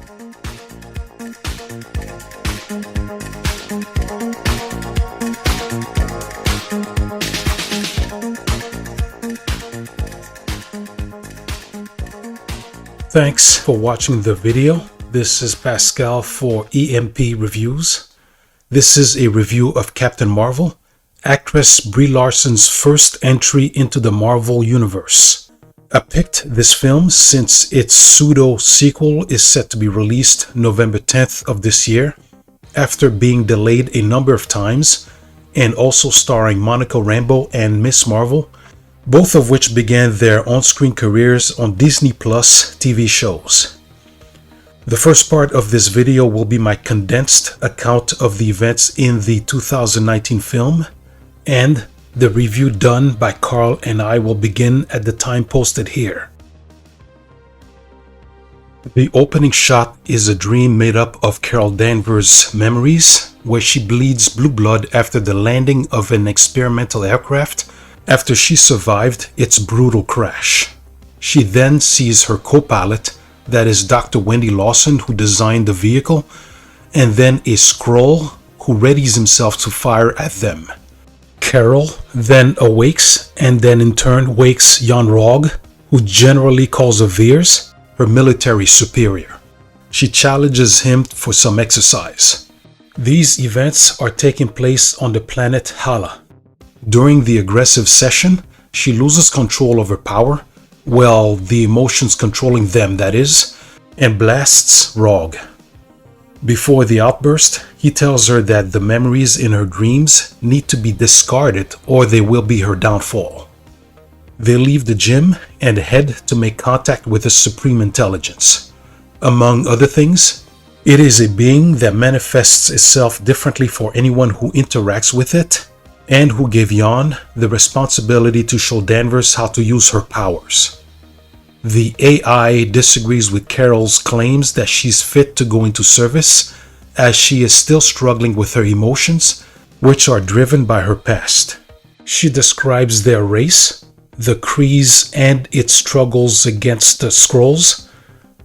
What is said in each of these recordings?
Thanks for watching the video. This is Pascal for EMP Reviews. This is a review of Captain Marvel, actress Brie Larson's first entry into the Marvel Universe. I picked this film since its pseudo-sequel is set to be released November 10th of this year, after being delayed a number of times, and also starring Monica Rambeau and Miss Marvel, both of which began their on-screen careers on Disney Plus TV shows. The first part of this video will be my condensed account of the events in the 2019 film, and the review done by Carl and I will begin at the time posted here. The opening shot is a dream made up of Carol Danvers' memories, where she bleeds blue blood after the landing of an experimental aircraft after she survived its brutal crash. She then sees her co-pilot, that is Dr. Wendy Lawson, who designed the vehicle, and then a Skrull who readies himself to fire at them. Carol then awakes and then in turn wakes Jan Rog, who generally calls her Veers, her military superior. She challenges him for some exercise. These events are taking place on the planet Hala. During the aggressive session, she loses control of her power, well, the emotions controlling them, that is, and blasts Rog. Before the outburst, he tells her that the memories in her dreams need to be discarded or they will be her downfall. They leave the gym and head to make contact with the Supreme Intelligence. Among other things, it is a being that manifests itself differently for anyone who interacts with it, and who gave Jan the responsibility to show Danvers how to use her powers. The AI disagrees with Carol's claims that she's fit to go into service, as she is still struggling with her emotions, which are driven by her past. She describes their race, the Krees and its struggles against the Skrulls,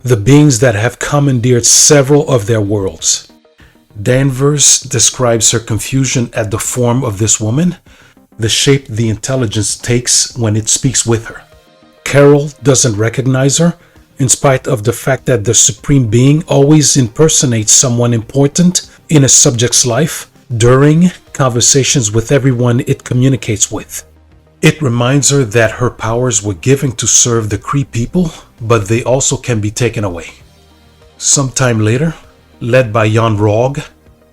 the beings that have commandeered several of their worlds. Danvers describes her confusion at the form of this woman, the shape the intelligence takes when it speaks with her. Carol doesn't recognize her, in spite of the fact that the Supreme Being always impersonates someone important in a subject's life during conversations with everyone it communicates with. It reminds her that her powers were given to serve the Kree people, but they also can be taken away. Sometime later, led by Jan Rog,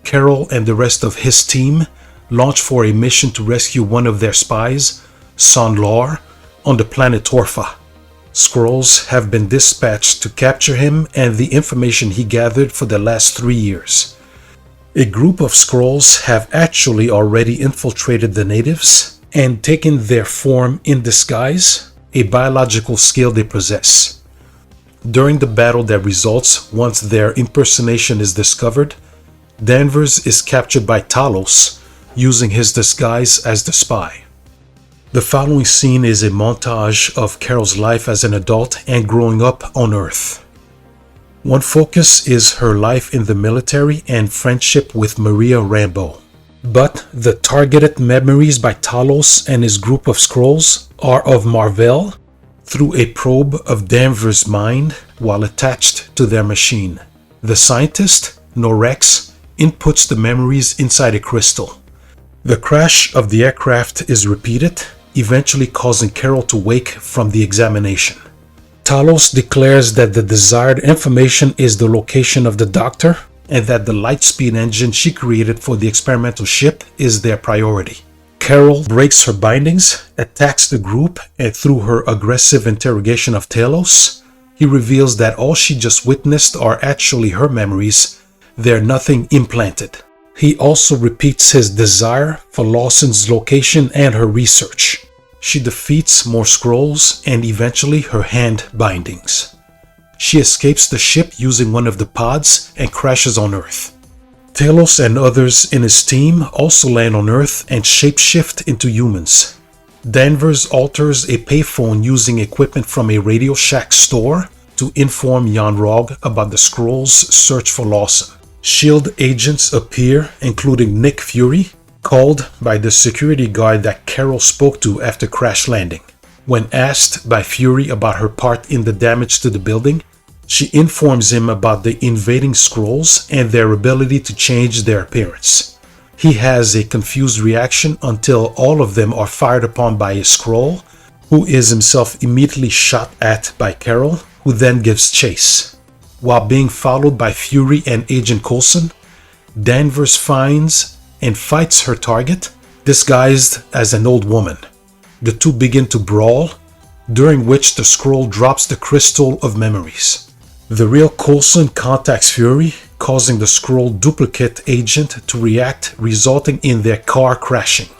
Carol and the rest of his team launch for a mission to rescue one of their spies, Son-Lar, on the planet Torfa. Skrulls have been dispatched to capture him and the information he gathered for the last 3 years. A group of Skrulls have actually already infiltrated the natives and taken their form in disguise, a biological skill they possess. During the battle that results once their impersonation is discovered, Danvers is captured by Talos, using his disguise as the spy. The following scene is a montage of Carol's life as an adult and growing up on Earth. One focus is her life in the military and friendship with Maria Rambeau. But the targeted memories by Talos and his group of Skrulls are of Mar-Vell, through a probe of Danvers' mind while attached to their machine. The scientist, Norex, inputs the memories inside a crystal. The crash of the aircraft is repeated, eventually causing Carol to wake from the examination. Talos declares that the desired information is the location of the doctor and that the Lightspeed engine she created for the experimental ship is their priority. Carol breaks her bindings, attacks the group, and through her aggressive interrogation of Talos, he reveals that all she just witnessed are actually her memories. They're nothing implanted. He also repeats his desire for Lawson's location and her research. She defeats more Skrulls and eventually her hand bindings. She escapes the ship using one of the pods and crashes on Earth. Talos and others in his team also land on Earth and shapeshift into humans. Danvers alters a payphone using equipment from a Radio Shack store to inform Jan Rog about the Skrulls' search for Lawson. S.H.I.E.L.D. agents appear, including Nick Fury, called by the security guard that Carol spoke to after crash landing. When asked by Fury about her part in the damage to the building, she informs him about the invading Skrulls and their ability to change their appearance. He has a confused reaction until all of them are fired upon by a Skrull, who is himself immediately shot at by Carol, who then gives chase. While being followed by Fury and Agent Coulson, Danvers finds and fights her target, disguised as an old woman. The two begin to brawl, during which the Skrull drops the Crystal of Memories. The real Coulson contacts Fury, causing the Skrull duplicate agent to react, resulting in their car crashing.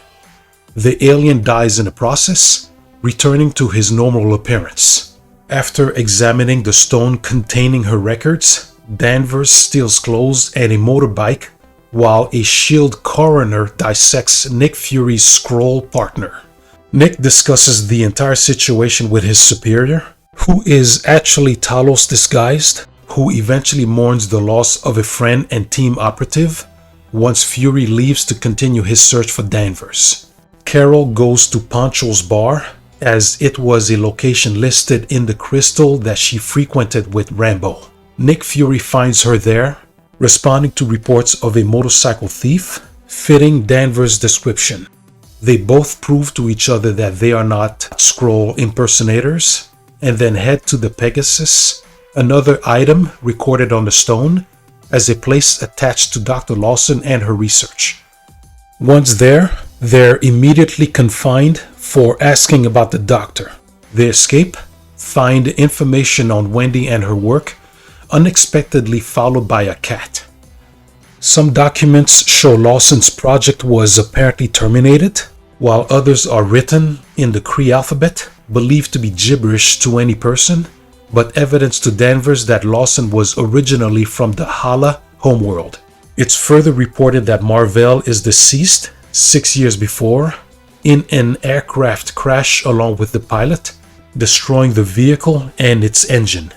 The alien dies in the process, returning to his normal appearance. After examining the stone containing her records, Danvers steals clothes and a motorbike, while a S.H.I.E.L.D. coroner dissects Nick Fury's Skrull partner. Nick discusses the entire situation with his superior, who is actually Talos disguised, who eventually mourns the loss of a friend and team operative once Fury leaves to continue his search for Danvers. Carol goes to Poncho's bar, as it was a location listed in the crystal that she frequented with Rambo. Nick Fury finds her there, responding to reports of a motorcycle thief, fitting Danvers' description. They both prove to each other that they are not Skrull impersonators, and then head to the Pegasus, another item recorded on the stone, as a place attached to Dr. Lawson and her research. Once there, they're immediately confined for asking about the doctor. They escape, find information on Wendy and her work, unexpectedly followed by a cat. Some documents show Lawson's project was apparently terminated, while others are written in the Cree alphabet, believed to be gibberish to any person, but evidence to Danvers that Lawson was originally from the Hala homeworld. It's further reported that Mar-Vell is deceased 6 years before in an aircraft crash along with the pilot, destroying the vehicle and its engine.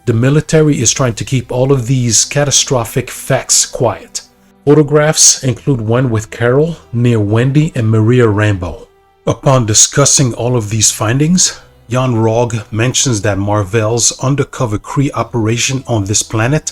The military is trying to keep all of these catastrophic facts quiet. Photographs include one with Carol near Wendy and Maria Rambo. Upon discussing all of these findings, Jan Rog mentions that Mar-Vell's undercover Kree operation on this planet,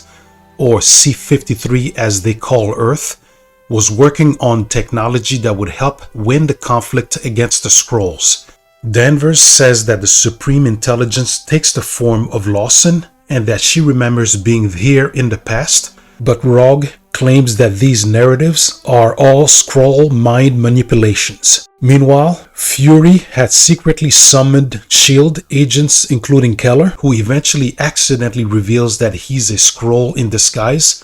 or C-53 as they call Earth, was working on technology that would help win the conflict against the Skrulls. Danvers says that the Supreme Intelligence takes the form of Lawson and that she remembers being here in the past, but Rog claims that these narratives are all Skrull mind manipulations. Meanwhile, Fury had secretly summoned S.H.I.E.L.D. agents including Keller, who eventually accidentally reveals that he's a Skrull in disguise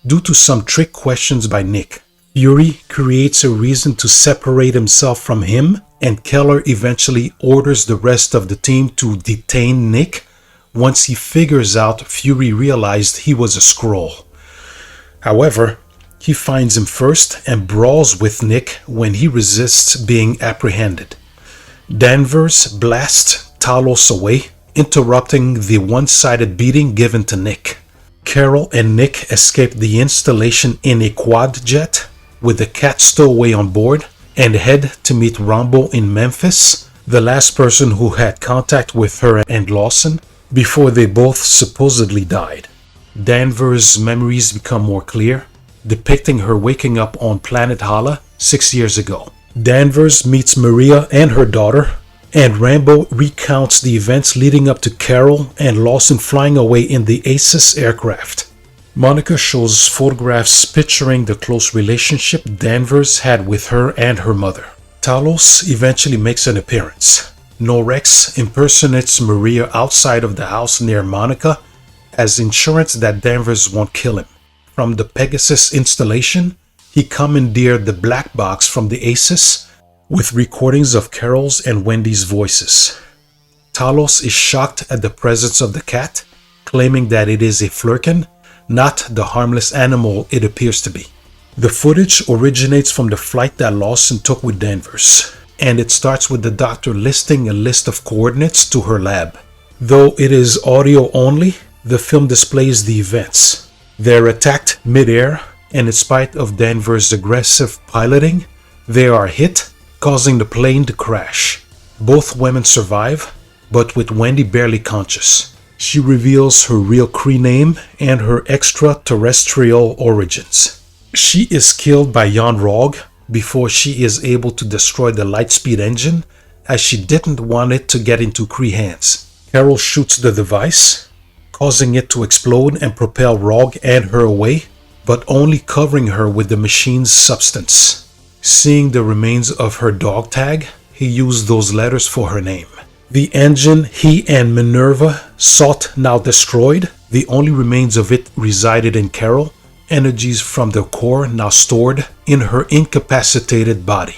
due to some trick questions by Nick. Fury creates a reason to separate himself from him, and Keller eventually orders the rest of the team to detain Nick once he figures out Fury realized he was a Skrull. However, he finds him first and brawls with Nick when he resists being apprehended. Danvers blasts Talos away, interrupting the one-sided beating given to Nick. Carol and Nick escape the installation in a quad jet with the cat stowaway on board and head to meet Rambo in Memphis, the last person who had contact with her and Lawson before they both supposedly died. Danvers' memories become more clear, depicting her waking up on planet Hala 6 years ago. Danvers meets Maria and her daughter, and Rambo recounts the events leading up to Carol and Lawson flying away in the Aces aircraft. Monica shows photographs picturing the close relationship Danvers had with her and her mother. Talos eventually makes an appearance. Norex impersonates Maria outside of the house near Monica as insurance that Danvers won't kill him. From the Pegasus installation, he commandeered the black box from the Aces with recordings of Carol's and Wendy's voices. Talos is shocked at the presence of the cat, claiming that it is a flurkin, not the harmless animal it appears to be. The footage originates from the flight that Lawson took with Danvers, and it starts with the doctor listing a list of coordinates to her lab. Though it is audio only, the film displays the events. They're attacked mid-air, and in spite of Danvers' aggressive piloting, they are hit, causing the plane to crash. Both women survive, but with Wendy barely conscious. She reveals her real Kree name and her extraterrestrial origins. She is killed by Yon-Rogg before she is able to destroy the Lightspeed engine, as she didn't want it to get into Kree hands. Carol shoots the device, causing it to explode and propel Rogg and her away, but only covering her with the machine's substance. Seeing the remains of her dog tag, he used those letters for her name. The engine he and Minerva sought now destroyed, the only remains of it resided in Carol, energies from the core now stored in her incapacitated body.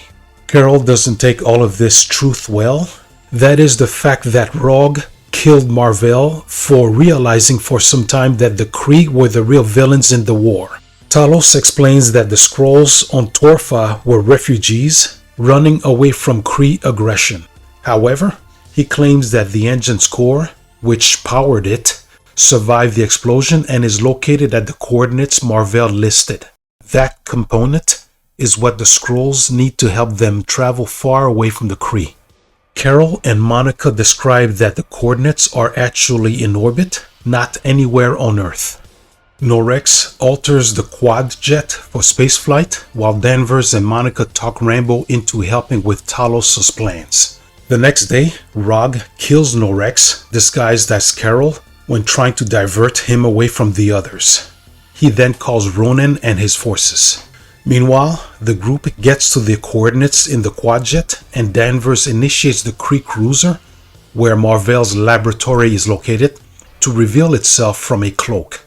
Carol doesn't take all of this truth well. That is the fact that Rogg killed Mar-Vell for realizing for some time that the Kree were the real villains in the war. Talos explains that the Skrulls on Torfa were refugees running away from Kree aggression. However, he claims that the engine's core, which powered it, survived the explosion and is located at the coordinates Mar-Vell listed. That component is what the Skrulls need to help them travel far away from the Kree. Carol and Monica describe that the coordinates are actually in orbit, not anywhere on Earth. Norex alters the quad jet for spaceflight, while Danvers and Monica talk Rambo into helping with Talos' plans. The next day, Rogg kills Norex, disguised as Carol, when trying to divert him away from the others. He then calls Ronan and his forces. Meanwhile, the group gets to the coordinates in the quadjet, and Danvers initiates the Kree cruiser, where Mar-Vell's laboratory is located, to reveal itself from a cloak.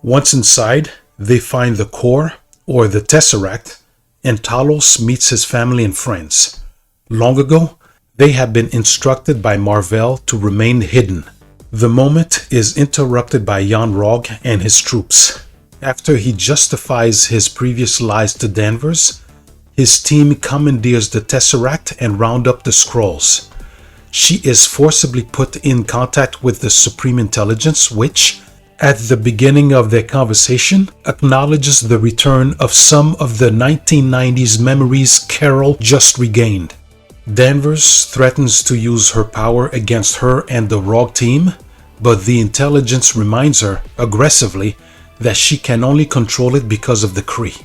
Once inside, they find the core, or the Tesseract, and Talos meets his family and friends. Long ago, they had been instructed by Mar-Vell to remain hidden. The moment is interrupted by Yon-Rogg and his troops. After he justifies his previous lies to Danvers, his team commandeers the Tesseract and round up the Skrulls. She is forcibly put in contact with the Supreme Intelligence, which, at the beginning of their conversation, acknowledges the return of some of the 1990s memories Carol just regained. Danvers threatens to use her power against her and the Rogg team, but the intelligence reminds her, aggressively, that she can only control it because of the Kree.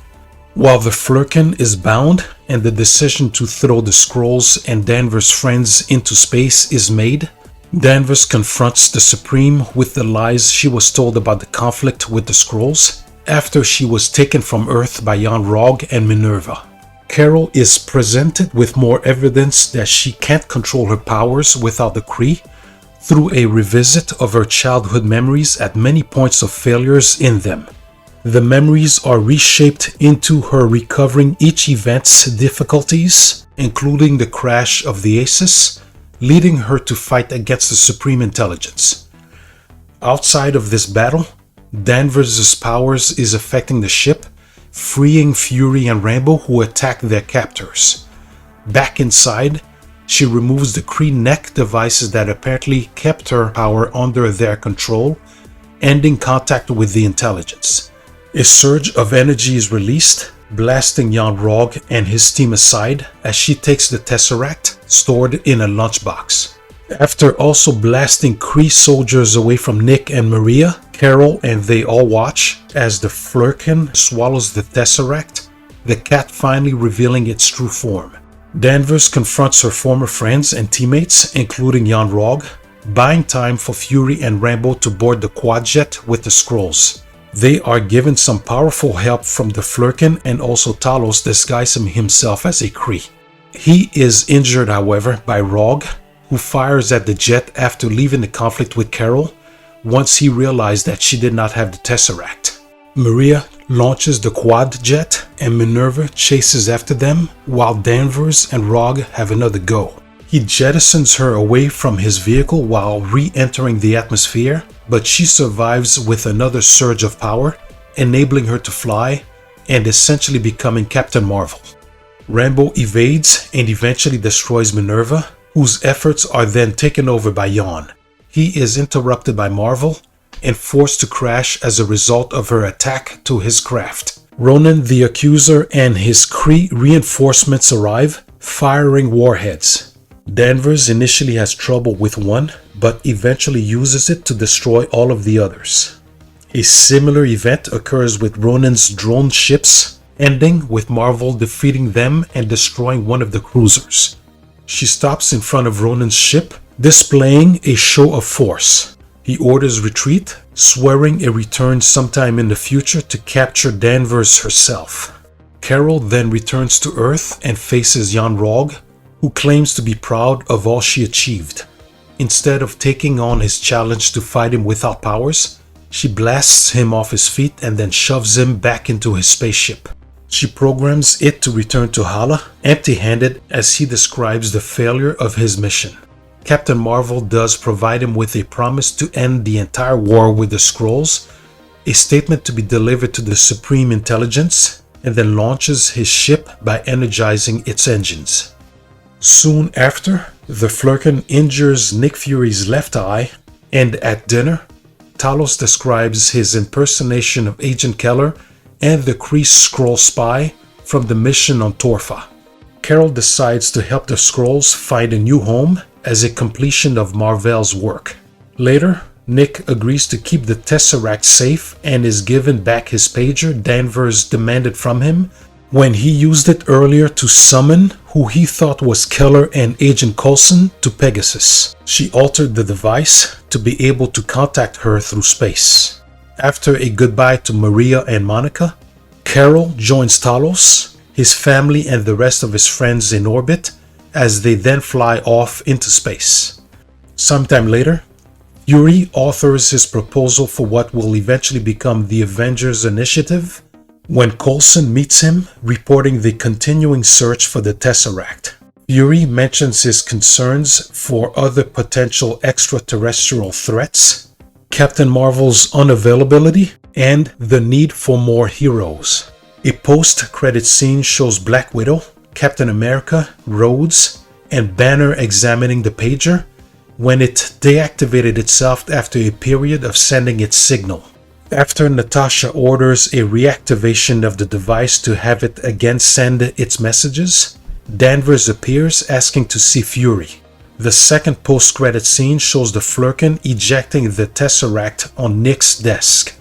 While the Flurkin is bound and the decision to throw the Skrulls and Danvers' friends into space is made, Danvers confronts the Supreme with the lies she was told about the conflict with the Skrulls after she was taken from Earth by Yon-Rogg and Minerva. Carol is presented with more evidence that she can't control her powers without the Kree through a revisit of her childhood memories at many points of failures in them. The memories are reshaped into her recovering each event's difficulties, including the crash of the Aces, leading her to fight against the Supreme Intelligence. Outside of this battle, Danvers' powers is affecting the ship, freeing Fury and Rambo who attack their captors. Back inside, she removes the Kree neck devices that apparently kept her power under their control, ending contact with the intelligence. A surge of energy is released, blasting Yon-Rogg and his team aside as she takes the Tesseract stored in a lunchbox. After also blasting Kree soldiers away from Nick and Maria, Carol and they all watch as the Flurkin swallows the Tesseract, the cat finally revealing its true form. Danvers confronts her former friends and teammates, including Yon-Rogg, buying time for Fury and Rambo to board the quadjet with the Skrulls. They are given some powerful help from the Flurkin, and also Talos disguising himself as a Kree. He is injured, however, by Rogg, who fires at the jet after leaving the conflict with Carol once he realized that she did not have the Tesseract. Maria launches the quad jet and Minerva chases after them while Danvers and Rogg have another go. He jettisons her away from his vehicle while re-entering the atmosphere, but she survives with another surge of power, enabling her to fly and essentially becoming Captain Marvel. Rambo evades and eventually destroys Minerva, whose efforts are then taken over by Yon. he is interrupted by Marvel and forced to crash as a result of her attack to his craft. Ronan the Accuser and his Kree reinforcements arrive, firing warheads. Danvers initially has trouble with one, but eventually uses it to destroy all of the others. A similar event occurs with Ronan's drone ships, ending with Marvel defeating them and destroying one of the cruisers. She stops in front of Ronan's ship, displaying a show of force. He orders retreat, swearing a return sometime in the future to capture Danvers herself. Carol then returns to Earth and faces Yon-Rogg, who claims to be proud of all she achieved. Instead of taking on his challenge to fight him without powers, she blasts him off his feet and then shoves him back into his spaceship. She programs it to return to Hala, empty-handed, as he describes the failure of his mission. Captain Marvel does provide him with a promise to end the entire war with the Skrulls, a statement to be delivered to the Supreme Intelligence, and then launches his ship by energizing its engines. Soon after, the Flerken injures Nick Fury's left eye, and at dinner, Talos describes his impersonation of Agent Keller and the Kree Skrull spy from the mission on Torfa. Carol decides to help the Skrulls find a new home as a completion of Mar-Vell's work. Later, Nick agrees to keep the Tesseract safe and is given back his pager Danvers demanded from him when he used it earlier to summon who he thought was Keller and Agent Coulson to Pegasus. She altered the device to be able to contact her through space. After a goodbye to Maria and Monica, Carol joins Talos, his family and the rest of his friends in orbit as they then fly off into space. Sometime later, Fury authors his proposal for what will eventually become the Avengers Initiative when Coulson meets him, reporting the continuing search for the Tesseract. Fury mentions his concerns for other potential extraterrestrial threats, Captain Marvel's unavailability, and the need for more heroes. A post-credit scene shows Black Widow, Captain America, Rhodes, and Banner examining the pager when it deactivated itself after a period of sending its signal. After Natasha orders a reactivation of the device to have it again send its messages, Danvers appears asking to see Fury. The second post-credit scene shows the Flerken ejecting the Tesseract on Nick's desk.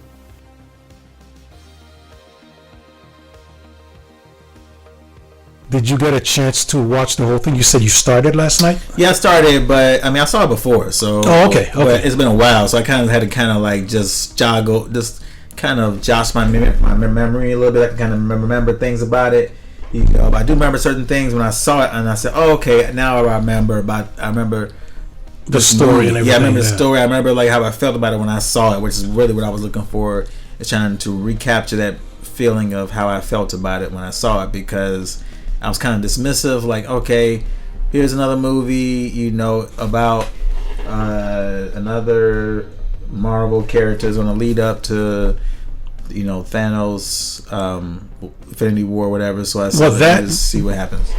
Did you get a chance to watch the whole thing? You said you started last night? Yeah, I started, but I mean, I saw it before, so. Oh, okay. But it's been a while, so I kind of had to kind of like just kind of josh my memory a little bit. I can kind of remember things about it. You know, but I do remember certain things when I saw it, and I said, "Oh, okay, now I remember the story and everything." Yeah, I remember the story. I remember like how I felt about it when I saw it, which is really what I was looking for. Is trying to recapture that feeling of how I felt about it when I saw it, because I was kind of dismissive, like, okay, here's another movie, you know, about another Marvel character is going to lead up to, you know, Thanos, Infinity War, whatever. So I said, let's see what happens.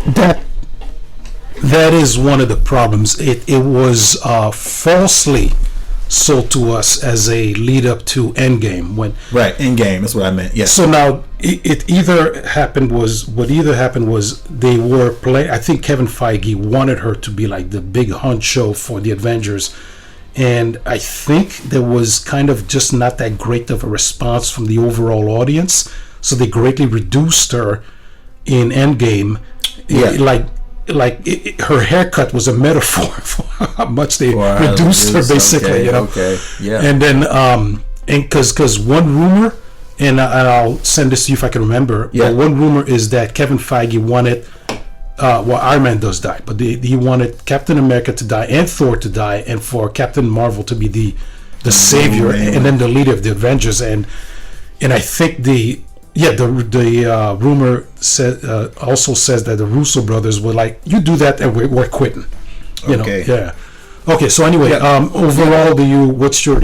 That is one of the problems. It was falsely sold to us as a lead up to Endgame. Endgame, that's what I meant. Yes. So now what either happened was they were playing. I think Kevin Feige wanted her to be like the big honcho for the Avengers, and I think there was kind of just not that great of a response from the overall audience, so they greatly reduced her in Endgame. Yeah. Her haircut was a metaphor for how much they reduced her, basically. Okay, you know. Okay. Yeah. And then, and because one rumor, and I'll send this to you if I can remember. Yeah. But one rumor is that Kevin Feige wanted, Iron Man does die, but he wanted Captain America to die and Thor to die, and for Captain Marvel to be the savior and then the leader of the Avengers, and I think the rumor also says that the Russo brothers were like, "You do that, and we're quitting." You know? Yeah. Okay. So anyway, overall, do you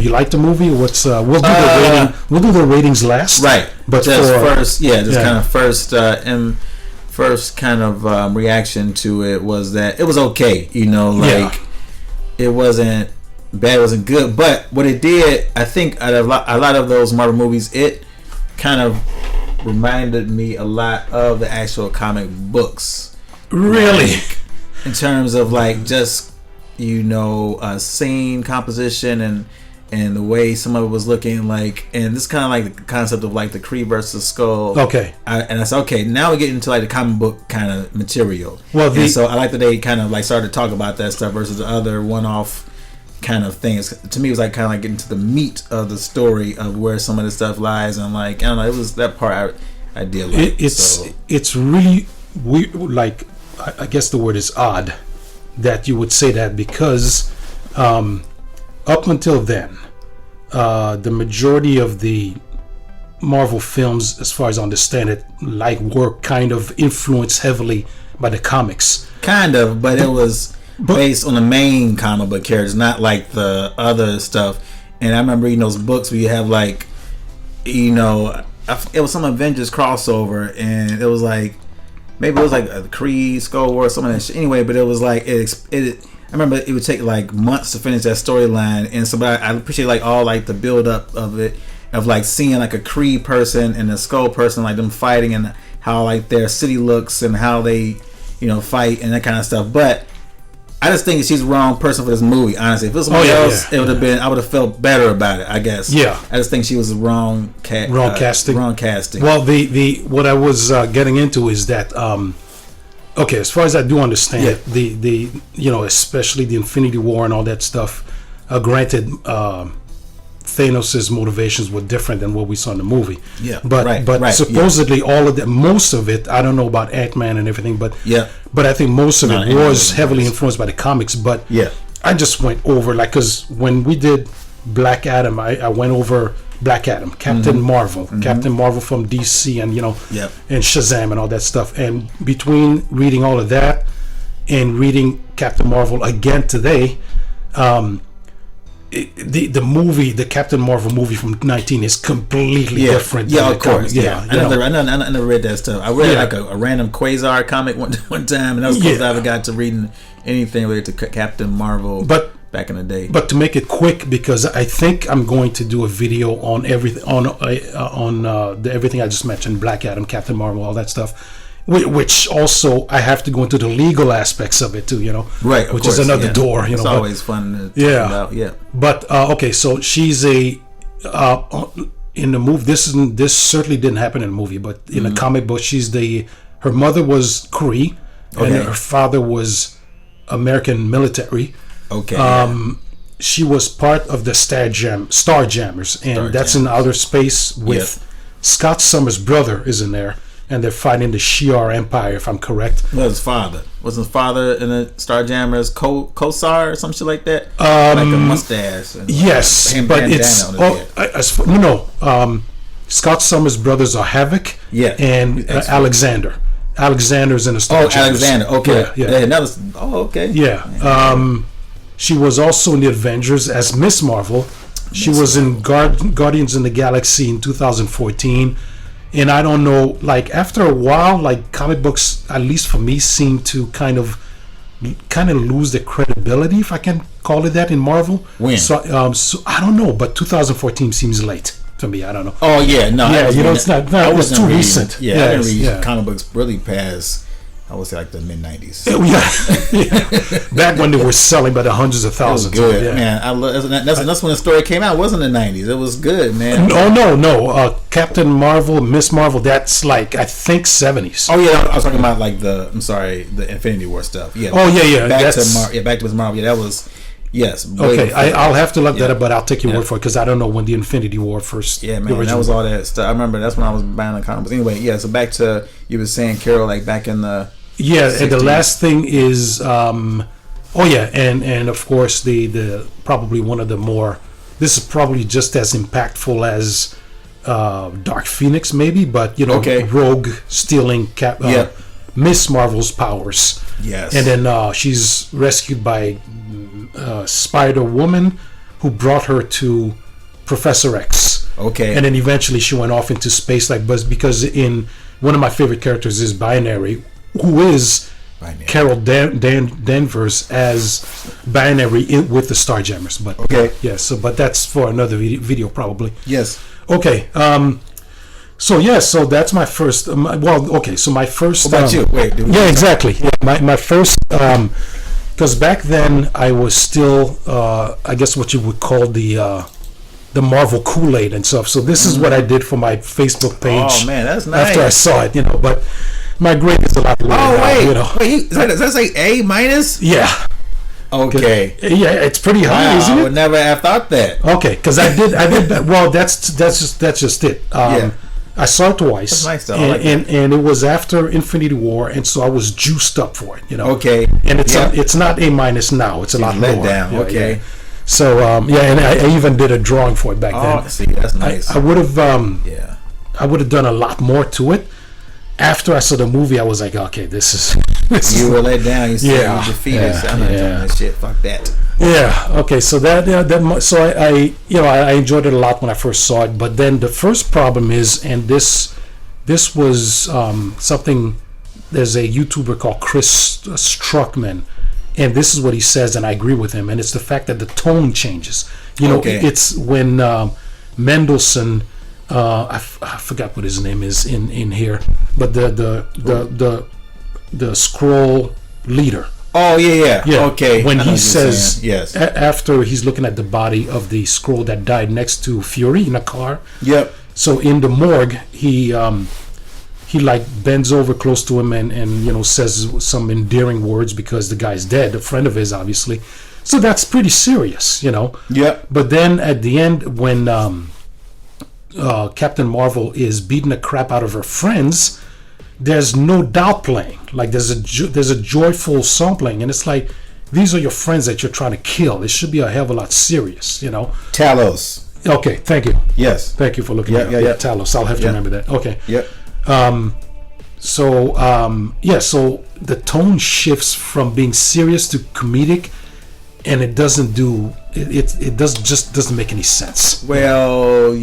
like the movie? We'll do the rating. We'll do the ratings last. Right. But first kind of reaction to it was that it was okay. You know, it wasn't bad. It wasn't good. But what it did, I think, out of a lot of those Marvel movies, it kind of reminded me a lot of the actual comic books. Really? Like, in terms of like just scene composition and the way some of it was looking like, and this kind of like the concept of like the Kree versus Skull. Okay. And I said, okay, now we get into like the comic book kind of material. Well, and so I like that they kind of like started to talk about that stuff versus the other one-off kind of things. To me, it was like kind of like getting to the meat of the story of where some of the stuff lies, and like I don't know, it was that part I did like. It's really weird. Like I guess the word is odd that you would say that, because up until then, the majority of the Marvel films, as far as I understand it, like were kind of influenced heavily by the comics. Kind of, but it was based on the main comic book characters, not like the other stuff. And I remember reading those books where you have like, it was some Avengers crossover, and it was like, maybe it was like a Kree, Skull War, some of that shit. Anyway, but it was like it. I remember it would take like months to finish that storyline, and so but I appreciate like all like the build up of it, of like seeing like a Kree person and a Skull person, like them fighting, and how like their city looks and how they fight and that kind of stuff. But I just think she's the wrong person for this movie. Honestly, if it was somebody else, it would have been. I would have felt better about it, I guess. Yeah. I just think she was the wrong casting. Wrong casting. Well, the what I was getting into is that okay, as far as I do understand it, the especially the Infinity War and all that stuff. Granted, Thanos' motivations were different than what we saw in the movie. Yeah, but supposedly all of that, most of it, I don't know about Ant-Man and everything, but I think most of it was heavily influenced by the comics. But I just went over because when we did Black Adam, I went over Black Adam, Captain Marvel, Captain Marvel from DC, and and Shazam and all that stuff. And between reading all of that and reading Captain Marvel again today, the movie, the Captain Marvel movie from 19 is completely different. Yeah, of course. I never read that stuff. I read like a random Quasar comic one time, and that was close I ever got to reading anything related to Captain Marvel. But back in the day. But to make it quick, because I think I'm going to do a video on everything everything I just mentioned: Black Adam, Captain Marvel, all that stuff. Which also I have to go into the legal aspects of it too, right? Which is another door, It's always fun to talk about, But okay, so she's in the movie. This certainly didn't happen in the movie, but in the comic book, her mother was Kree, and her father was American military. Okay. She was part of the Star Jammers, and that's in outer space with Scott Summers' brother is in there. And they're fighting the Shi'ar Empire, if I'm correct. Well, his father. Was his father in the Starjammers Kosar or some shit like that? Like a mustache. And yes, but it's... Scott Summers' brothers are Havoc and Alexander. Alexander's in the Starjammers. Alexander. Okay. Okay. Yeah. She was also in the Avengers as Miss Marvel. She was in Guardians in the Galaxy in 2014. And I don't know, like after a while, like comic books, at least for me, seem to kind of lose their credibility, if I can call it that, in Marvel. When? So I don't know, but 2014 seems late to me. I don't know. Oh yeah, no. Yeah, it's not. No, it was too recent. Yeah, I didn't read comic books really past, I would say, like the mid-90s. Yeah. Back when they were selling by the hundreds of thousands. It was good, man. That's when the story came out. It wasn't in the 90s. It was good, man. No. Captain Marvel, Miss Marvel, that's like, I think 70s. Oh, yeah. I was talking about like the Infinity War stuff. Yeah. Oh, yeah. Back to Miss Marvel. Yeah, that was... Yes. Okay, I'll have to look that up, but I'll take your word for it, because I don't know when the Infinity War first... Yeah, man, that was all that stuff. I remember that's when I was buying the comics. Anyway, so back to, you were saying, Carol, like back in the... Yeah, 60s. And the last thing is... and of course, the probably one of the more... This is probably just as impactful as Dark Phoenix, maybe, but, Rogue stealing Miss Marvel's powers. Yes. And then she's rescued by Spider-Woman, who brought her to Professor X. Okay. And then eventually she went off into space, because in one of my favorite characters is Binary, who is Carol Danvers as Binary with the Starjammers. But yeah, but that's for another video probably. Yes. Okay. So that's my first. So my first. What about you? Wait. Yeah, exactly. Yeah, my first. Because back then I was still, I guess what you would call the Marvel Kool-Aid and stuff. So this is what I did for my Facebook page. Oh man, that's nice. After I saw it, but my grade is a lot lower now, wait, does that say A minus? Yeah. Okay. Yeah, it's pretty high, isn't it? I would never have thought that. Okay, because I did. Well, that's just it. I saw it twice. That's nice though. And it was after Infinity War, and so I was juiced up for it. Okay. And it's not A minus now. It's a lot lower. Down. Okay. Yeah. So and I even did a drawing for it back then. Oh, see, that's nice. I would have I would have done a lot more to it. After I saw the movie, I was like, okay, this is. You were let down. You said you defeated. I'm not doing that shit. Fuck that. Yeah. Okay. So so I enjoyed it a lot when I first saw it. But then the first problem is, and this was something. There's a YouTuber called Chris Struckman, and this is what he says, and I agree with him. And it's the fact that the tone changes. It's when Mendelsohn. I forgot what his name is in here, but the Skrull leader. Oh yeah. Okay. When he says yes, after he's looking at the body of the Skrull that died next to Fury in a car. Yep. So in the morgue, he like bends over close to him and says some endearing words because the guy's dead, a friend of his, obviously. So that's pretty serious, Yep. But then at the end, when Captain Marvel is beating the crap out of her friends, there's no doubt playing. Like there's a joyful song playing, and it's like these are your friends that you're trying to kill. It should be a hell of a lot serious, Talos. Okay, thank you. Yes. Thank you for looking at it. Yeah, Talos. I'll have to remember that. Okay. Yep. So the tone shifts from being serious to comedic, and it doesn't make any sense. Well,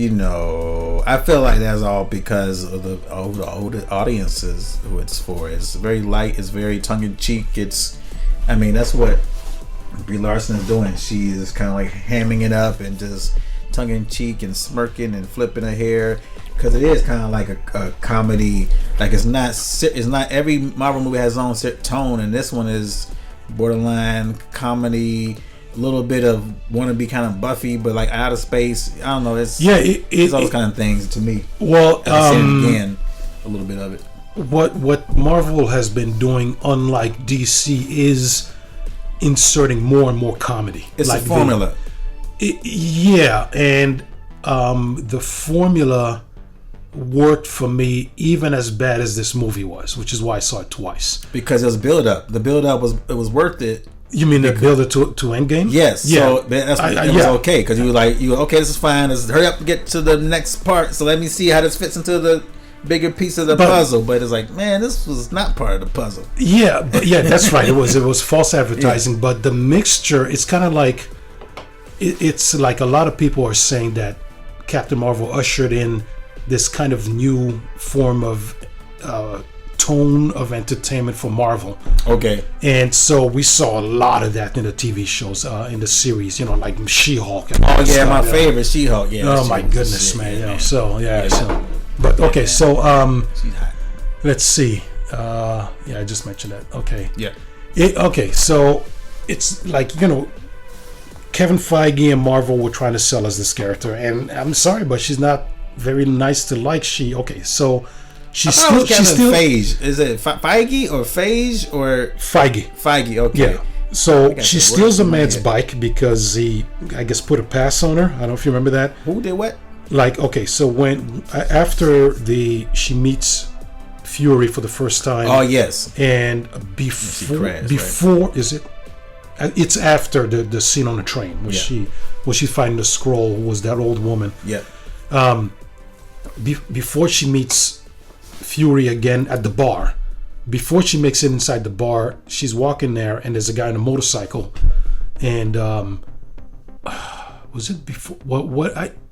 I feel like that's all because of the older audiences who it's for. It's very light. It's very tongue in cheek. That's what Brie Larson is doing. She is kind of like hamming it up and just tongue in cheek and smirking and flipping her hair, because it is kind of like a comedy. Like it's not every Marvel movie has its own tone, and this one is borderline comedy. A little bit of want to be kind of Buffy, but like out of space. I don't know. It's all those kind of things to me. Well, again, a little bit of it. What Marvel has been doing, unlike DC, is inserting more and more comedy. It's like a formula. And the formula worked for me even as bad as this movie was, which is why I saw it twice. Because it was build up. The build up was worth it. You mean the build it to Endgame? Yes. Yeah. So it was okay, because you were okay, this is fine. Let's hurry up and get to the next part. So let me see how this fits into the bigger piece of the puzzle. But it's like, man, this was not part of the puzzle. Yeah, that's right. It was false advertising. Yeah. But the mixture, it's kind of like it's like a lot of people are saying that Captain Marvel ushered in this kind of new form of tone of entertainment for Marvel. Okay. And so we saw a lot of that in the TV shows, in the series, like She-Hulk. And my favorite, She-Hulk. Yeah. Oh my goodness, man. So but okay, so let's see. I just mentioned that. Okay. Yeah. Okay, so it's like Kevin Feige and Marvel were trying to sell us this character, and I'm sorry, but she's not very nice to like. Okay, so. She's still Feige. Is it Feige or Feige or Feige? Okay. Yeah. So she steals a man's bike because he, I guess, put a pass on her. I don't know if you remember that. Who did what? Like, okay, so after she meets Fury for the first time. Oh yes. And before is it? It's after the scene on the train when she's fighting the Skrull, who was that old woman. Yeah. Before she meets Fury again at the bar, before she makes it inside the bar, she's walking there and there's a guy on a motorcycle, and was it before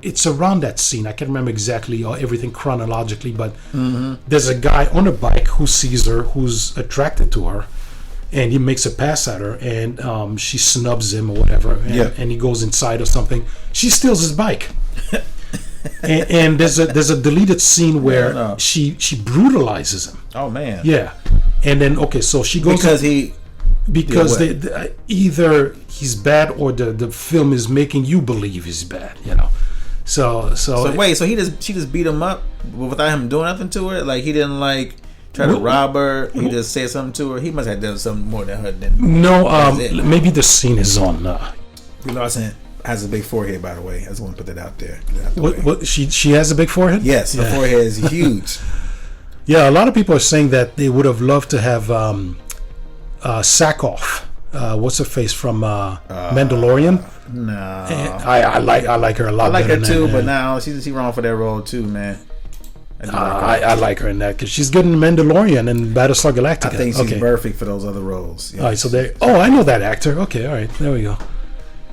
it's around that scene, I can't remember exactly everything chronologically, but there's a guy on a bike who sees her, who's attracted to her, and he makes a pass at her, and she snubs him or whatever, and he goes inside or something. She steals his bike. and there's a deleted scene where she brutalizes him. Oh man. Yeah. And then so she goes because they either he's bad or the film is making you believe he's bad, So wait, so she just beat him up without him doing nothing to her? Like he didn't try to rob her. He just said something to her. He must have done something more than her. No, maybe the scene is on. Brie Larson has a big forehead, by the way. I just want to put that out there. What she has a big forehead? Yes, her forehead is huge. Yeah, a lot of people are saying that they would have loved to have Sackhoff. What's her face from Mandalorian? No, I like her a lot. I like better her too, that, but now she's wrong for that role too, man. I like her in that because she's good in Mandalorian and Battlestar Galactica. I think she's perfect for those other roles. All right, so there. Oh, I know that actor. Okay, all right, there we go.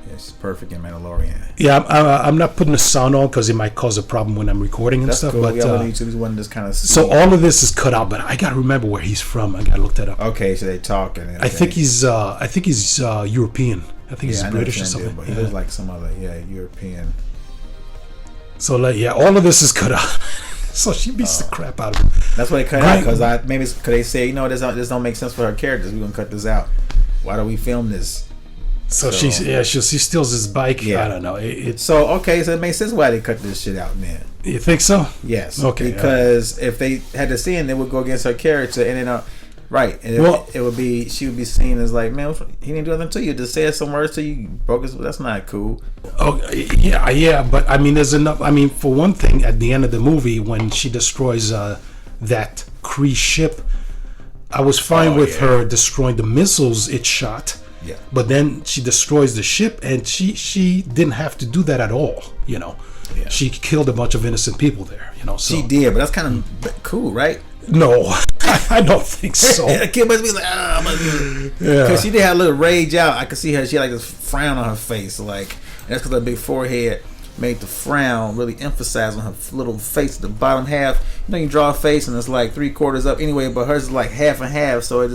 Yeah, she's perfect in Mandalorian. Yeah, I'm not putting the sound on because it might cause a problem when I'm recording and stuff. Cool. But just kind of. So all of this is cut out, but I gotta remember where he's from. I gotta look that up. Okay, so they talk and I think he's European. I think he's British or something. But he looks like some other European. So all of this is cut out. So she beats the crap out of him. That's why they cut out because maybe because they say this don't make sense for her characters. We're gonna cut this out. Why do we film this? So she steals his bike. Yeah. I don't know. So it makes sense why they cut this shit out, man. You think so? Yes. Okay. Because if they had the scene, it would go against her character, and then it would be she would be seen as like, man, he didn't do nothing to you. Just said some words to you, broke his. That's not cool. Oh yeah. But I mean, there's enough. I mean, for one thing, at the end of the movie, when she destroys that Kree ship, I was fine with her destroying the missiles it shot. Yeah. But then she destroys the ship, and she didn't have to do that at all. Yeah. She killed a bunch of innocent people there. So she did, but that's kind of cool, right? No, I don't think so. The kid must be like, because she did have a little rage out. I could see her. She had this frown on her face, and that's because her big forehead made the frown really emphasize on her little face, the bottom half. You draw a face and it's like 3/4 up anyway, but hers is like half and half, so it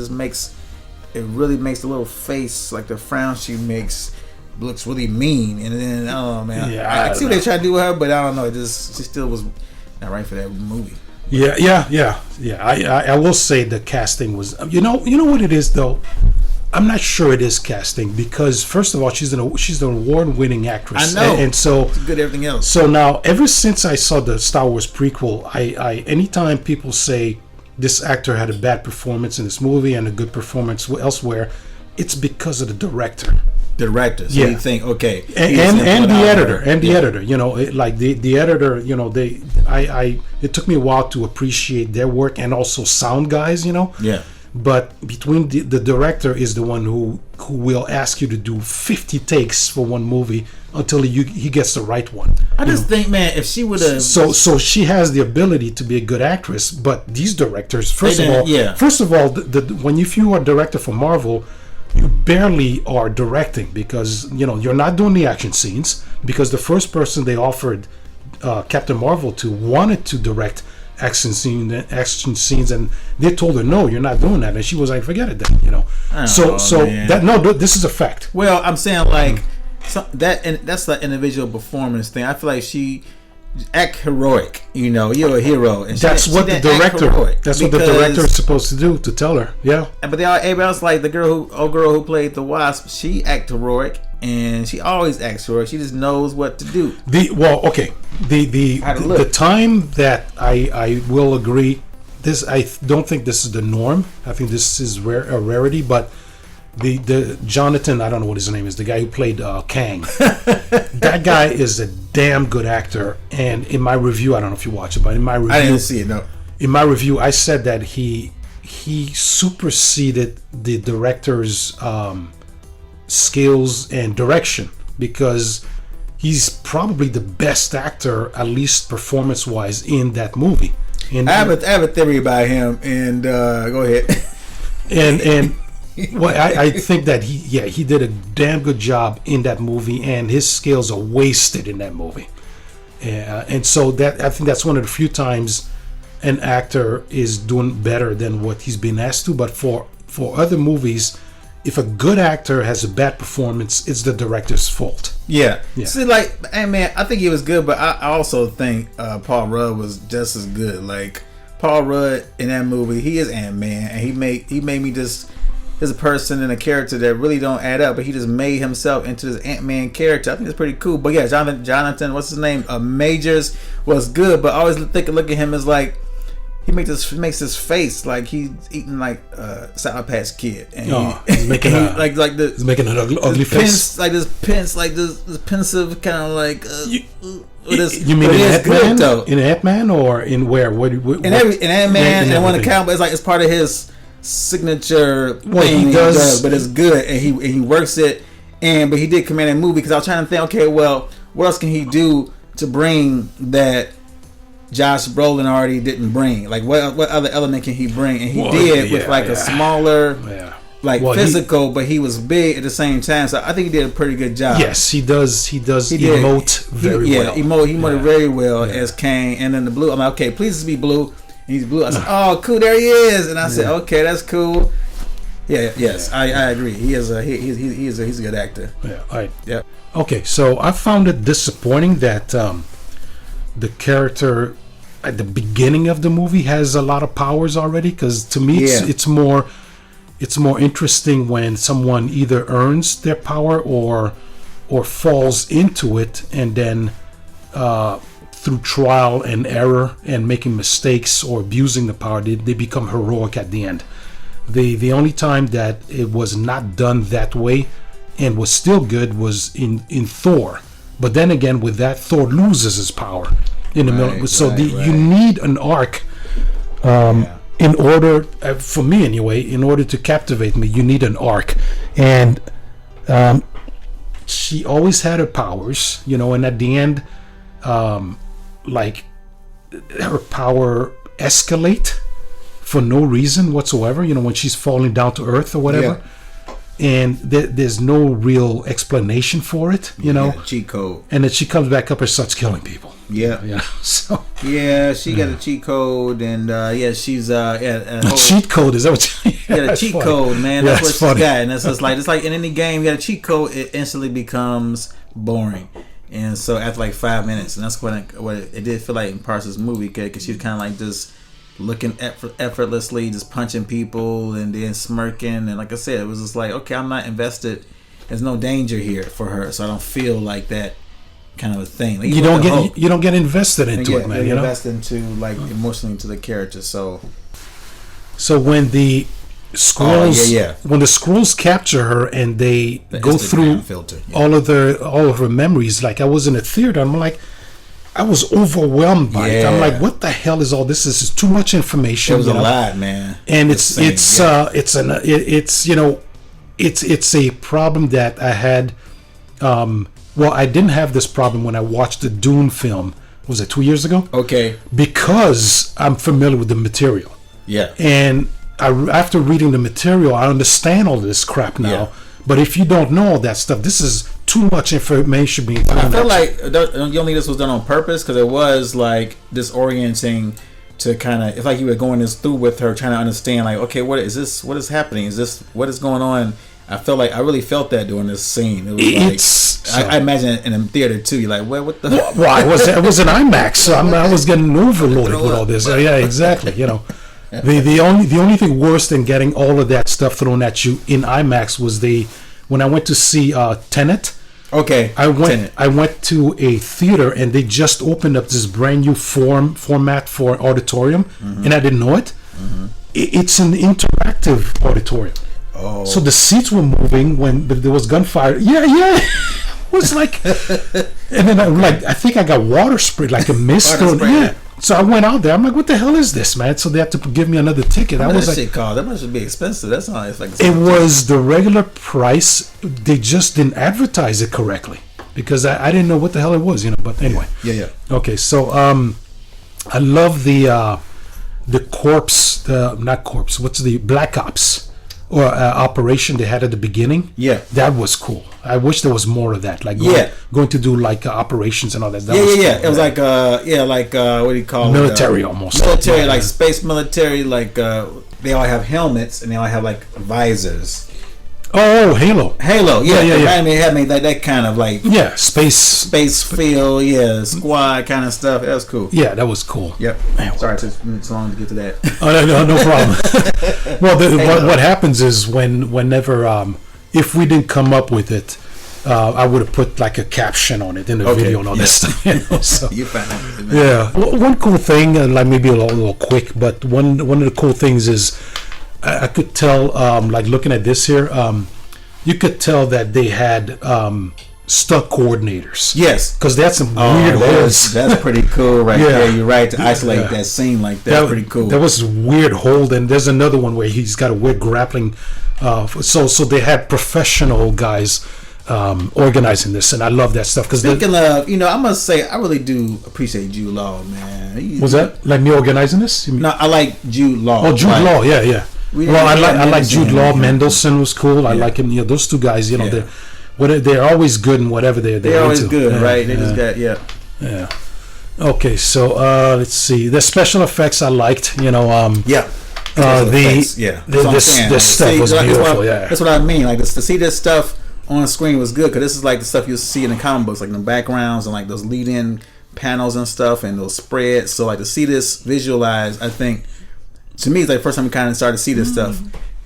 really makes the little face, like the frown she makes, looks really mean. And then I don't know, man. I can see what they try to do with her, but I don't know. She still was not right for that movie. Yeah. I will say the casting was. You know what it is though. I'm not sure it is casting because first of all, she's an award-winning actress. I know, and so it's good at everything else. So now, ever since I saw the Star Wars prequel, I anytime people say this actor had a bad performance in this movie and a good performance elsewhere, it's because of the director. So you think, okay, and the editor, the editor. The editor. It took me a while to appreciate their work, and also sound guys. Yeah. But between the director is the one who will ask you to do 50 takes for one movie until he gets the right one. I just think, man, if she would have... So she has the ability to be a good actress, but these directors, first of all, if you are a director for Marvel, you barely are directing because, you're not doing the action scenes because the first person they offered Captain Marvel to wanted to direct action scenes, and they told her no, you're not doing that, and she was like, forget it then, this is a fact. Well, I'm saying that's the individual performance thing. I feel like she act heroic, you're a hero, and that's what the director is supposed to do, to tell her. But everybody else, like the girl who played the Wasp, she act heroic, and she always acts heroic. She just knows what to do. The time that I will agree, this I don't think this is the norm. I think this is a rarity, but the Jonathan, I don't know what his name is, the guy who played Kang. That guy is a damn good actor, and in my review, I don't know if you watch it, but in my review, I didn't see it. No. In my review, I said that he superseded the director's skills and direction because he's probably the best actor, at least performance-wise, in that movie. I have a theory about him, and go ahead. And well, I think that he did a damn good job in that movie, and his skills are wasted in that movie. And so I think that's one of the few times an actor is doing better than what he's been asked to. But for for other movies, if a good actor has a bad performance, it's the director's fault. Yeah. Yeah. See, like, hey, man, I think he was good, but I also think Paul Rudd was just as good. Like, Paul Rudd in that movie, he is Ant-Man, and he made me just as a person and a character that really don't add up, but he just made himself into this Ant-Man character. I think it's pretty cool. But yeah, Jonathan, what's his name? Majors was good, but I always look at him as like, he makes his face like he's eating like Sour Patch Kid, and he's making he's making an ugly face, like this pensive kind of like. You mean in Ant-Man? Though. In Ant-Man or in where? In Ant-Man and one of the Cowboys, like it's part of his signature thing he does, but it's good, and he works it. But he did command that movie because I was trying to think, okay, well, what else can he do to bring that Josh Brolin already didn't bring? Like what other element can he bring? And he did with a smaller, physical, but he was big at the same time. So I think he did a pretty good job. Yes, he does. He emote very well. He emoted very well as Kang. And then the Blue, I'm like, okay, please just be Blue. And he's Blue. I said, oh, cool, there he is. And I said, okay, that's cool. Yeah, yes, I agree. He's a good actor. Yeah, Okay, so I found it disappointing that the character at the beginning of the movie has a lot of powers already, because to me it's more interesting when someone either earns their power or falls into it, and then through trial and error and making mistakes or abusing the power, they become heroic at the end. The only time that it was not done that way and was still good was in Thor. But then again, with that, Thor loses his power in the middle. So you need an arc in order, for me anyway, in order to captivate me, you need an arc. And she always had her powers, and at the end, her power escalate for no reason whatsoever, when she's falling down to earth or whatever. And there's no real explanation for it, cheat code. And then she comes back up and starts killing people. So she got a cheat code, and she's a cheat code. Is that what? A cheat code, man. That's what she's got, and it's just like in any game, you got a cheat code. It instantly becomes boring, and so after like 5 minutes, and that's what it did feel like in parts of this movie, because she was kind of like just looking effortlessly, just punching people and then smirking, and like I said, it was just like, okay, I'm not invested. There's no danger here for her, so I don't feel like that kind of a thing. Like, you don't get invested into it, man. You invest into emotionally into the character. So when the Skrulls, when the Skrulls capture her and they go through all of her memories, like I was in a theater, I'm like, I was overwhelmed by it. I'm like, what the hell is all this? This is too much information. It was a lot, man. And it's a problem that I had. I didn't have this problem when I watched the Dune film. Was it 2 years ago? Okay. Because I'm familiar with the material. Yeah. And after reading the material, I understand all this crap now. Yeah. But if you don't know all that stuff, this is too much information being thrown. I feel like you don't think this was done on purpose, because it was like disorienting to kind of, it's like you were going this through with her, trying to understand, like, okay, what is this? What is happening? Is this what is going on? I really felt that during this scene. It was I imagine it in a theater too. You're like, what the? Well, I was in IMAX, so I was getting overloaded with all this. Yeah, exactly. The only thing worse than getting all of that stuff thrown at you in IMAX was when I went to see Tenet. Okay. I went to a theater and they just opened up this brand new format for auditorium, and I didn't know it. It's an interactive auditorium. Oh. So the seats were moving when there was gunfire. Yeah. It was like, and then I think I got water sprayed, like a mist. So I went out there. I'm like, what the hell is this, man? So they had to give me another ticket. What was that shit called? That must be expensive. That's not. It's like it was the regular price. They just didn't advertise it correctly because I didn't know what the hell it was, But anyway. Yeah. Okay, so I love the corpse. Not corpse. What's the Black Ops? or operation they had at the beginning. Yeah. That was cool. I wish there was more of that. Like going to do like operations and all that. That was cool, It was like what do you call military it? Almost. Military, like space military. Like they all have helmets and they all have like visors. Oh, Halo. Yeah. It had me like that kind of like space feel, squad kind of stuff. That was cool. Yeah, that was cool. Yep. Man, sorry, it took so long to get to that. Oh, no problem. Well, what happens is whenever if we didn't come up with it, I would have put like a caption on it in the video and all that stuff. You know, so. You found it. Yeah. One cool thing, like maybe a little quick, but one of the cool things is I could tell, like looking at this here, you could tell that they had stunt coordinators. Yes, because they had some weird holes. That's pretty cool, right there. You're right to isolate that scene like that. Pretty cool. There was a weird hold, and there's another one where he's got a weird grappling. So they had professional guys organizing this, and I love that stuff. Because speaking of, I must say I really do appreciate Jude Law, man. Was that like me organizing this? No, I like Jude Law. Oh, Jude Law, yeah. Well, I like Jude Law. Mendelsohn was cool. I like him. Those two guys. They're always good in whatever they're always into. good, right? They just got Yeah. Okay, so let's see. The special effects I liked. The stuff was beautiful. That's what I mean. Like to see this stuff on screen was good, because this is like the stuff you see in the comic books, like the backgrounds and like those lead-in panels and stuff and those spreads. So like to see this visualized, I think. To me, it's like the first time we kind of started to see this stuff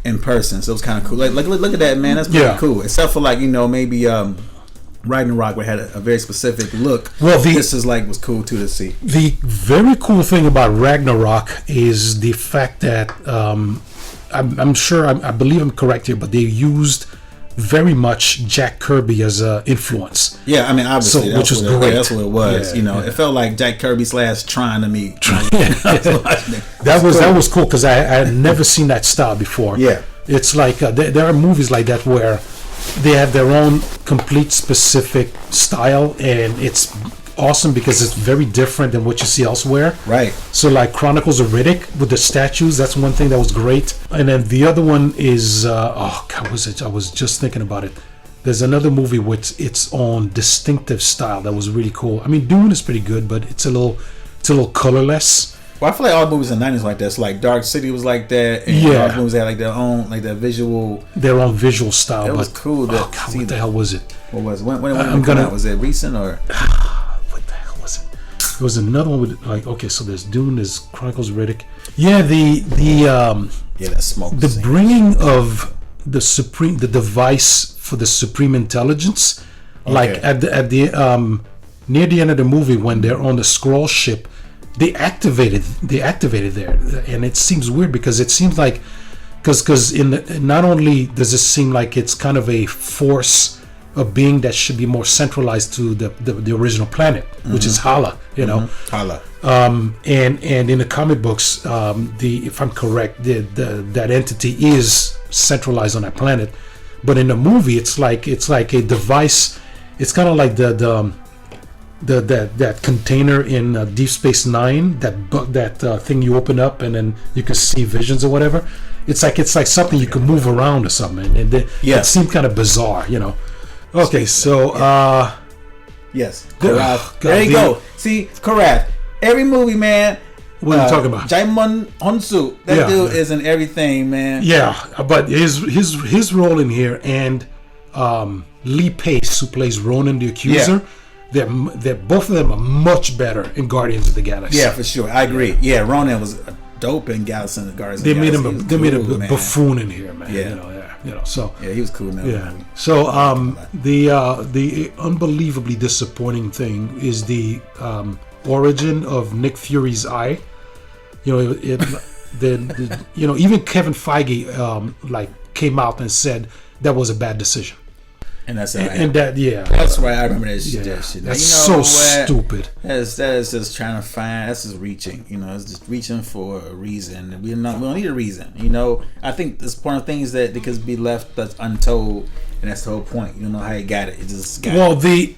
in person, so it was kind of cool. Like, look at that, man. That's pretty cool. Except for like maybe Ragnarok, where it had a very specific look. Well, this is like was cool too to see. The very cool thing about Ragnarok is the fact that I'm sure I believe I'm correct here, but they used very much Jack Kirby as an influence. Yeah, I mean, obviously, which was great. That's what it was. It felt like Jack Kirby / trying to meet. That was cool because I had never seen that style before. Yeah, it's like there are movies like that where they have their own complete specific style, and it's awesome because it's very different than what you see elsewhere. Right. So like Chronicles of Riddick with the statues, that's one thing that was great. And then the other one is was it? I was just thinking about it. There's another movie with its own distinctive style that was really cool. I mean, Dune is pretty good, but it's a little colorless. Well, I feel like all movies in the 90s like that. So like Dark City was like that, and all movies had like their own visual style. It was cool. What the hell was it? What was it? When come out? Was it recent or? What the hell was it? There was another one with so there's Dune, there's Chronicles of Riddick. Yeah, that smoke. The bringing of the device for the Supreme Intelligence, like at the near the end of the movie when they're on the Skrull ship, they activated there, and it seems weird because it seems like because not only does it seem like it's kind of a force, a being that should be more centralized to the original planet, which is Hala, Hala. And in the comic books, if I'm correct, that entity is centralized on that planet, but in the movie, it's like a device. It's kind of like that container in Deep Space Nine, that thing you open up and then you can see visions or whatever. It's like something you can move around or something, and it seemed kind of bizarre, Okay, so yes, Karath. There you go. See, Karath. Every movie, man. What are you talking about? Jaimon Honsu. That dude is in everything, man. Yeah, but his role in here, and Lee Pace, who plays Ronan the Accuser. They're both of them are much better in Guardians of the Galaxy. Yeah, for sure. I agree. Yeah, Ronan was dope in Guardians of the Galaxy. They made him a buffoon in here, man. So he was cool in that movie. So the unbelievably disappointing thing is the origin of Nick Fury's eye. Even Kevin Feige came out and said that was a bad decision. And that's that's why I remember that shit. That's so stupid. That is just trying to find. That's just reaching. It's just reaching for a reason. We don't need a reason. I think this one of the things that could be left that's untold, and that's the whole point. You don't know how you got it. It just got it.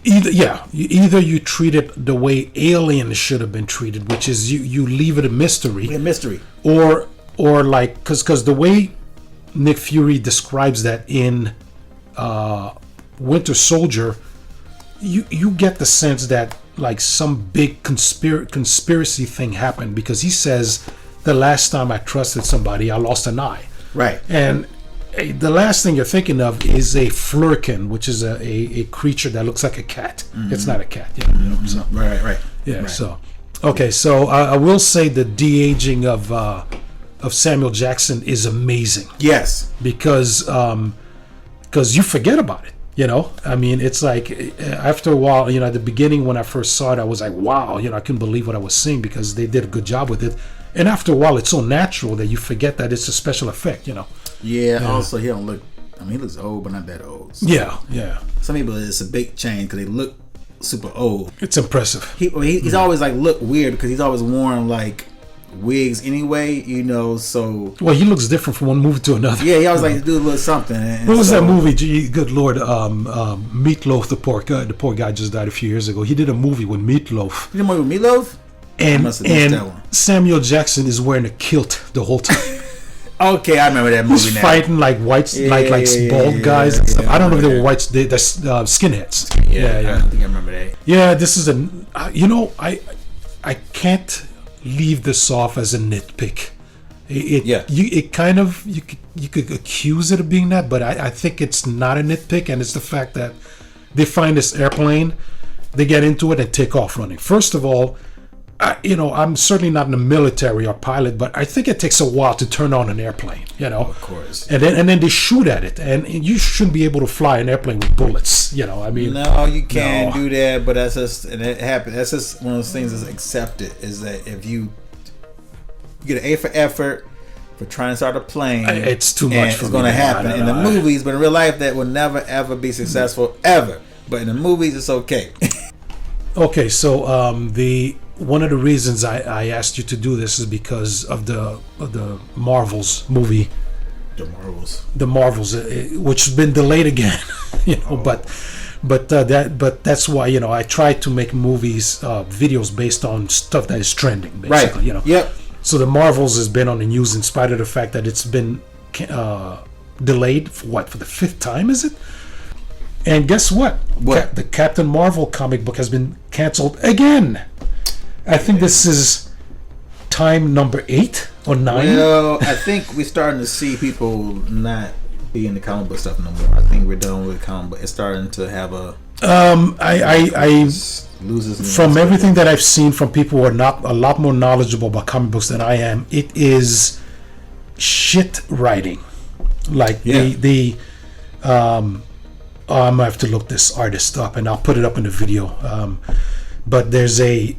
Either you treat it the way Alien should have been treated, which is you leave it a mystery. A mystery. Or like because the way Nick Fury describes that in Winter Soldier, you get the sense that like some big conspiracy thing happened, because he says the last time I trusted somebody, I lost an eye. Right. And the last thing you're thinking of is a flurkin, which is a creature that looks like a cat. It's not a cat. So. Right. Yeah. Right. So, okay. So I will say the de-aging of Samuel Jackson is amazing. Yes. Because you forget about it. I mean, it's like after a while, at the beginning when I first saw it, I was like, wow, I couldn't believe what I was seeing, because they did a good job with it. And after a while, it's so natural that you forget that it's a special effect, Yeah. Also, he don't look. I mean, he looks old, but not that old. So Yeah. Some people, it's a big change because they look super old. It's impressive. He's always like look weird because he's always worn like wigs anyway, So Well, he looks different from one movie to another. yeah, he always like to do a little something. And what was that movie? Gee, good Lord, Meatloaf, the poor guy just died a few years ago. He did a movie with Meatloaf. You know what with Meatloaf? And that one. Samuel Jackson is wearing a kilt the whole time. Okay, I remember that movie. He's now. fighting like whites, like bald guys. And stuff. I don't know if they were whites. They're skinheads. Yeah. I think I remember that. Yeah, this is I can't leave this off as a nitpick. It kind of you could accuse it of being that, but I think it's not a nitpick, and it's the fact that they find this airplane, they get into it and take off running. First of all, I'm certainly not in the military or pilot, but I think it takes a while to turn on an airplane. Of course. And then they shoot at it, and you shouldn't be able to fly an airplane with bullets. I mean, no, you can't do that. But that's just, and it happens. That's just one of those things that's accepted. Is that if you get an A for effort for trying to start a plane, it's too much. It's going to happen in the movies, but in real life, that will never ever be successful ever. But in the movies, it's okay. Okay, so one of the reasons I asked you to do this is because of the Marvels movie. The Marvels, which has been delayed again, but that's why I try to make movies, videos based on stuff that is trending, basically. Right. Yep. So the Marvels has been on the news in spite of the fact that it's been delayed for the 5th time, is it? And guess what? The Captain Marvel comic book has been canceled again. I think this is time number 8 or 9. Well, I think we're starting to see people not be in the comic book stuff no more. I think we're done with comic book. It's starting to have a. I loses. From everything that I've seen from people who are not a lot more knowledgeable about comic books than I am, it is shit writing. Like I'm gonna have to look this artist up, and I'll put it up in the video. But there's a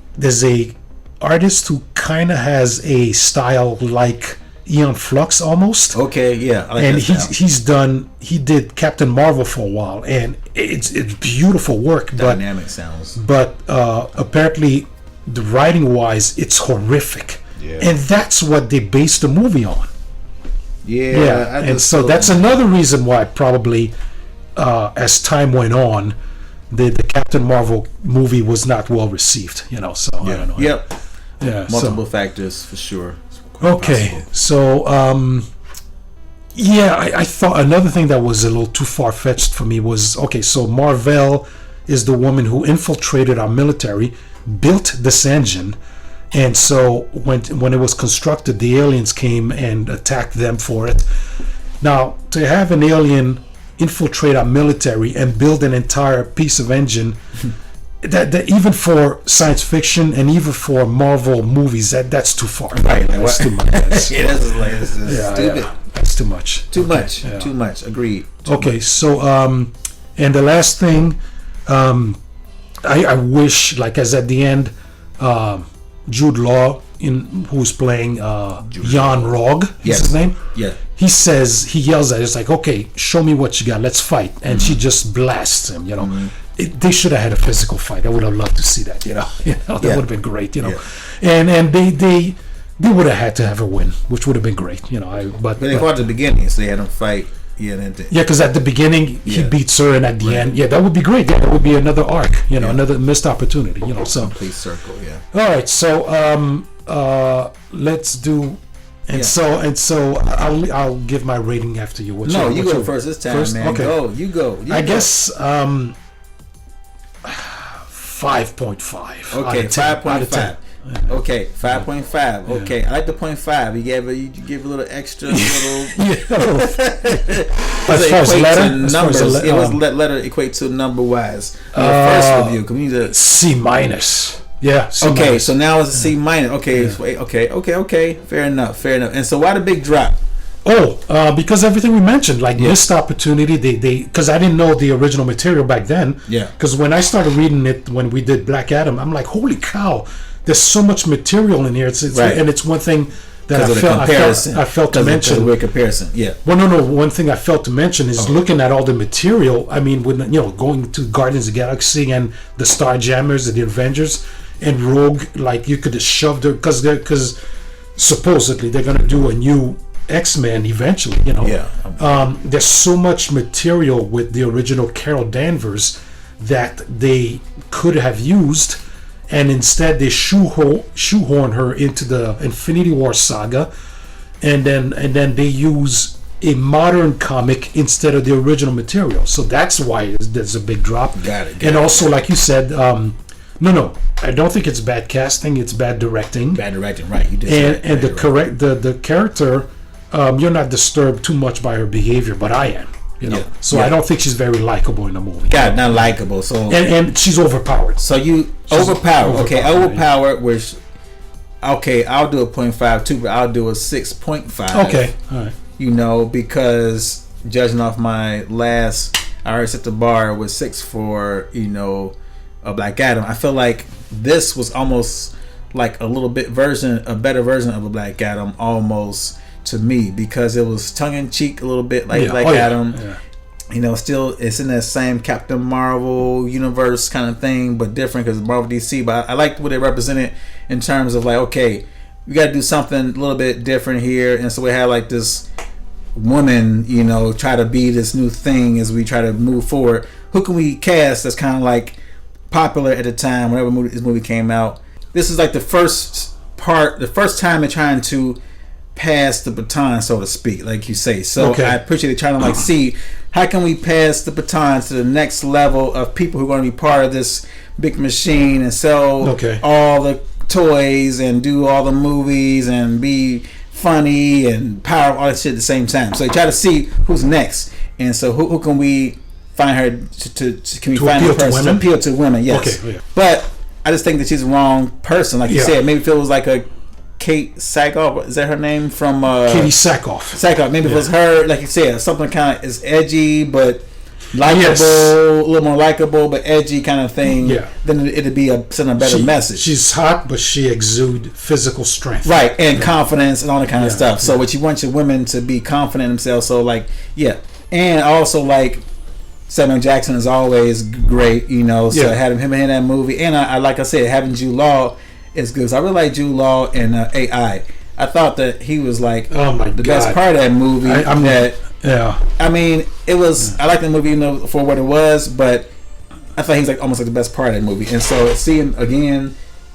artist who kind of has a style like Ian Flux almost. Okay, yeah. I like and he did Captain Marvel for a while, and it's beautiful work. Dynamic sounds. But apparently, the writing wise, it's horrific. Yeah. And that's what they based the movie on. Yeah. And so that's another reason why probably as time went on, the Captain Marvel movie was not well received. So I don't know. Yep. Yeah. Multiple factors for sure. Okay, possible. So I thought another thing that was a little too far-fetched for me was, okay, so Marvel is the woman who infiltrated our military, built this engine, and so when it was constructed, the aliens came and attacked them for it. Now, to have an alien infiltrate our military and build an entire piece of engine that even for science fiction and even for Marvel movies, that's too far. Right, that's too much. That's stupid. Yeah, that's too much. Too much. Agreed. So and the last thing, I wish, like, as at the end, Jude Law, who's playing Jan Rog, is his name? Yeah. He yells at her, it's like, okay, show me what you got, let's fight. And she just blasts him, They should have had a physical fight. I would have loved to see that, that would have been great, And they would have had to have a win, which would have been great, But they fought at the beginning, so they had them fight. Yeah, because at the beginning he beats her, and at the end, that would be great. Yeah, that would be another arc, another missed opportunity, So complete circle, All right, so let's do And so I'll give my rating after you. You go first this time, man. Okay. Go. You go. I guess 5.5. Okay, 5.5. Okay, 5.5. Okay, I like the 0.5. You give a little extra, little. As far as letter, numbers, it was letter equate to number wise. Your first review, can we do C minus? Yeah. C okay, minus. so now it's a C minus. Okay, okay. Fair enough. And so why the big drop? Because everything we mentioned, like missed opportunity. They because I didn't know the original material back then. Yeah. Because when I started reading it when we did Black Adam, I'm like, holy cow! There's so much material in here. It's right. And it's one thing that I felt to mention. With comparison, yeah. Well, no. One thing I felt to mention is looking at all the material. I mean, when going to Guardians of the Galaxy and the Starjammers and the Avengers and Rogue, like you could have shoved her because supposedly they're gonna do a new X-Men eventually. Yeah. There's so much material with the original Carol Danvers that they could have used. And instead, they shoehorn her into the Infinity War saga, and then they use a modern comic instead of the original material. So that's why there's a big drop. Got it. And also, like you said, no, I don't think it's bad casting. It's bad directing. Bad directing, right? You did. And the character, you're not disturbed too much by her behavior, but I am. So I don't think she's very likable in the movie. Not likable. So and she's overpowered. So she's overpowered. Okay, overpowered. Which, okay, I'll do a 0.5 too, but I'll do a 6.5. Okay, all right. Because judging off my last, I already set the bar with 6 for a Black Adam. I feel like this was almost like a better version of a Black Adam, almost. To me, because it was tongue-in-cheek a little bit like Adam. Yeah. Still it's in that same Captain Marvel universe kind of thing, but different because it's Marvel DC. But I liked what it represented in terms of like, okay, we got to do something a little bit different here. And so we had like this woman, try to be this new thing as we try to move forward. Who can we cast that's kind of like popular at the time, whenever this movie came out? This is like the first time in trying to pass the baton, so to speak, like you say. So I appreciate it, trying to like see how can we pass the baton to the next level of people who are going to be part of this big machine and sell all the toys and do all the movies and be funny and powerful, all that shit at the same time. So they try to see who's next, and so who can we find her can we find her person to appeal to women? Yes, but I just think that she's the wrong person, like you said. Maybe if it was like a Kate Sackhoff, is that her name from Katie Sackhoff. Maybe if it was her, like you said, something kind of is edgy but likable, a little more likable but edgy kind of thing. Yeah, then it'd be send a better message. She's hot, but she exudes physical strength, right, and confidence and all that kind of stuff. So what you want your women to be confident in themselves. So like, and also like Samuel Jackson is always great, So having him in that movie, and I like I said, having Jude Law is good. So I really like Jude Law and AI. I thought that he was like the best part of that movie. I mean, it was. I like the movie, for what it was, but I thought he was like almost like the best part of that movie. And so seeing again,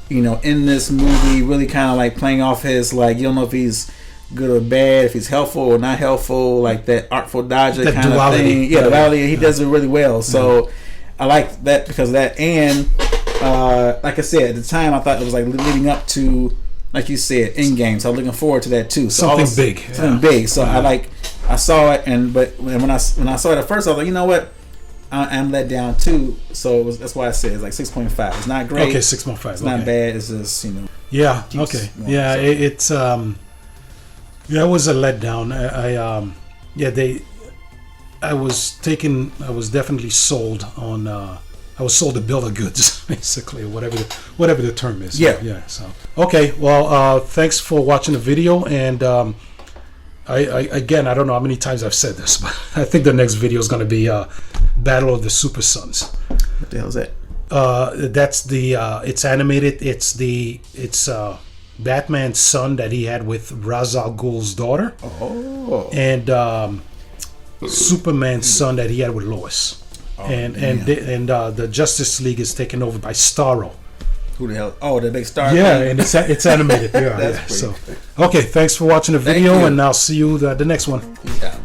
in this movie, really kind of like playing off his like, you don't know if he's good or bad, if he's helpful or not helpful, like that Artful Dodger kind of thing. Yeah, duality. He does it really well. So I like that because of that. And like I said, at the time I thought it was like leading up to, like you said, Endgame. So I'm looking forward to that too. So something big. Something big. So I saw it, but when I saw it at first, I was like, you know what? I'm let down too. So that's why I said it's like 6.5. It's not great. Okay, 6.5. It's not bad. It's just Yeah. Okay. Yeah. It's it was a letdown. I was definitely sold on. I was sold a bill of goods, basically, whatever the term is. Yeah. So okay. Well, thanks for watching the video, and I again, I don't know how many times I've said this, but I think the next video is going to be Battle of the Super Sons. What the hell is that? That's the. It's animated. It's Batman's son that he had with Ra's al Ghul's daughter. Oh. And Superman's son that he had with Lois. Oh, and the Justice League is taken over by Starro. Who the hell? Oh, the big star. Yeah, thing? and it's animated. Yeah, That's yeah. pretty So, funny. okay, thanks for watching the Thank video, you. and I'll see you the next one. Yeah.